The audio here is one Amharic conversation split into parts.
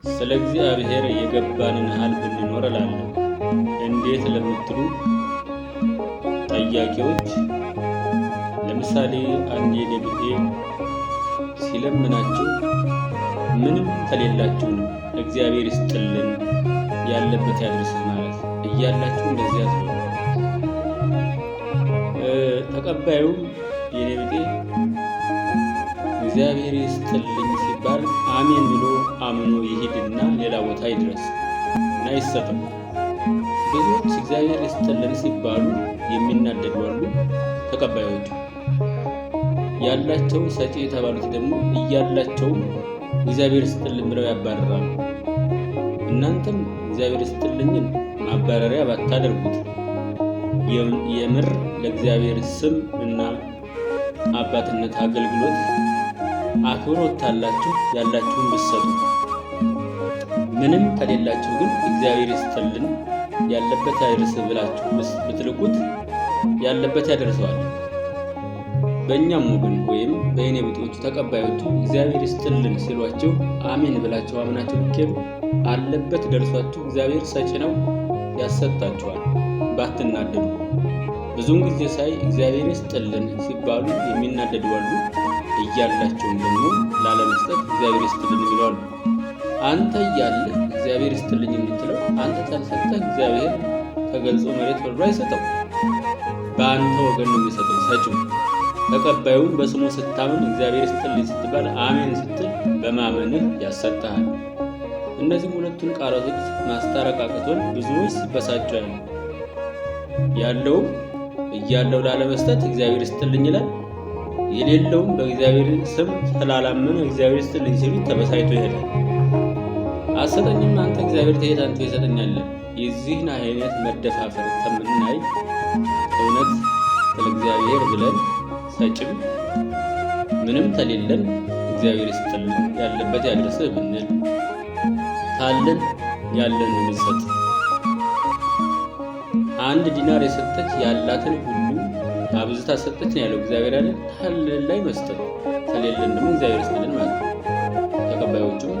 ስለ እግዚአብሔር የገባንን ያህል ብንኖር እላለሁ። እንዴት ለምትሉ ጠያቂዎች ለምሳሌ አንድ የኔ ቢጤ ሲለምናችሁ ምንም ከሌላችሁ እግዚአብሔር ይስጥልን ያለበት ያድርስህ ማለት እያላችሁ እንደዚያ አትበሉ። ተቀባዩም የኔ ቢጤ እግዚአብሔር ይስጥልኝ ሲባል አሜን ብሎ አምኖ ይሂድና ሌላ ቦታ ይድረስ እና ይሰጠው። ብዙዎች እግዚአብሔር ይስጥልን ሲባሉ የሚናደዱ አሉ። ተቀባዮቹ ያላቸው ሰጪ የተባሉት ደግሞ እያላቸው እግዚአብሔር ይስጥልን ብለው ያባረራሉ። እናንተም እግዚአብሔር ይስጥልኝን ማባረሪያ ባታደርጉት የምር ለእግዚአብሔር ስም እና አባትነት አገልግሎት አክብሮት ካላችሁ ያላችሁን ብትሰጡ፣ ምንም ከሌላችሁ ግን እግዚአብሔር ይስጥልን ያለበት ያድርስህ ብላችሁ ብትልኩት ያለበት ያደርሰዋል። በእኛም ወገን ወይም በእኔ ቢጤዎቹ ተቀባዮቹ እግዚአብሔር ይስጥልን ሲሏችሁ አሜን ብላችሁ አምናችሁ ብትሄዱ አለበት ደርሷችሁ እግዚአብሔር ሰጪ ነው ያሰጣችኋል። ባትናደዱ። ብዙውን ጊዜ ሳይ እግዚአብሔር ይስጥልን ሲባሉ የሚናደዱ አሉ። እያላቸውም ደግሞ ላለመስጠት እግዚአብሔር ይስጥልን ይላሉ። አንተ እያለ እግዚአብሔር ይስጥልኝ የምትለው አንተ ካልሰጠህ እግዚአብሔር ተገልጾ መሬት ወርዶ አይሰጠው። በአንተ ወገን ነው የሚሰጠው ሰጪው። ተቀባዩም በስሙ ስታምን እግዚአብሔር ይስጥልኝ ስትባል አሜን ስትል በማመንህ ያሰጥሃል። እነዚህ ሁለቱን ቃላቶች ማስታረቅ አቅቶን ብዙዎች ሲበሳጩ ያለው እያለው ላለመስጠት እግዚአብሔር ይስጥልኝ ይላል። የሌለውም በእግዚአብሔር ስም ስላላመነ እግዚአብሔር ይስጥልኝ ሲሉ ተበሳይቶ ይሄዳል። አሰጠኝም አንተ እግዚአብሔር ትሄድ አንተ ይሰጠኛለህ። የዚህን አይነት መደፋፈር ከምናይ እውነት ስለ እግዚአብሔር ብለን ሰጭም ምንም ከሌለን እግዚአብሔር ይስጥልን ያለበት ያድርስህ ብንል ካለን ያለን እንሰጥ። አንድ ዲናር የሰጠች ያላትን ሁሉ አብዝታ ሰጠች ነው ያለው እግዚአብሔር አለ። ካለን ላይ መስጠት ከሌለን ደግሞ እግዚአብሔር ይስጥልን ማለት ነው። ተቀባዮቹም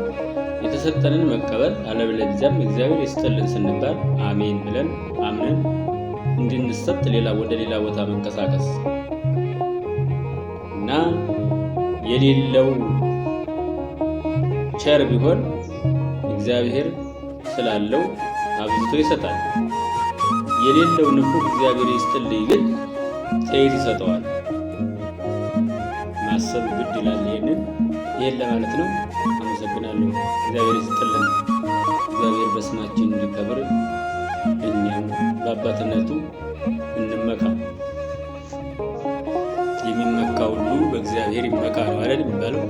የተሰጠንን መቀበል አለበለዚያም እግዚአብሔር ይስጥልን ስንባል አሜን ብለን አምነን እንድንሰጥ ወደ ሌላ ቦታ መንቀሳቀስ እና የሌለው ቸር ቢሆን እግዚአብሔር ስላለው አብዝቶ ይሰጣል። የሌለው ንፉግ እግዚአብሔር ይስጥልኝ ግን ሰይድ ይሰጠዋል። ማሰብ ግድ ይላል። ይሄን ለማለት ነው። አመሰግናለሁ። እግዚአብሔር ይስጥልን። እግዚአብሔር በስማችን እንዲከብር እኛም በአባትነቱ እንመካ። የሚመካ ሁሉ በእግዚአብሔር ይመካ ነው አይደል የሚባለው?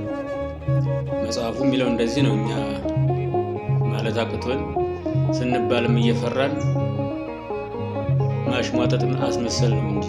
መጽሐፉ የሚለው እንደዚህ ነው። እኛ ማለት አቅቶን ስንባልም እየፈራን ማሽሟጠጥን አስመሰል ነው እንጂ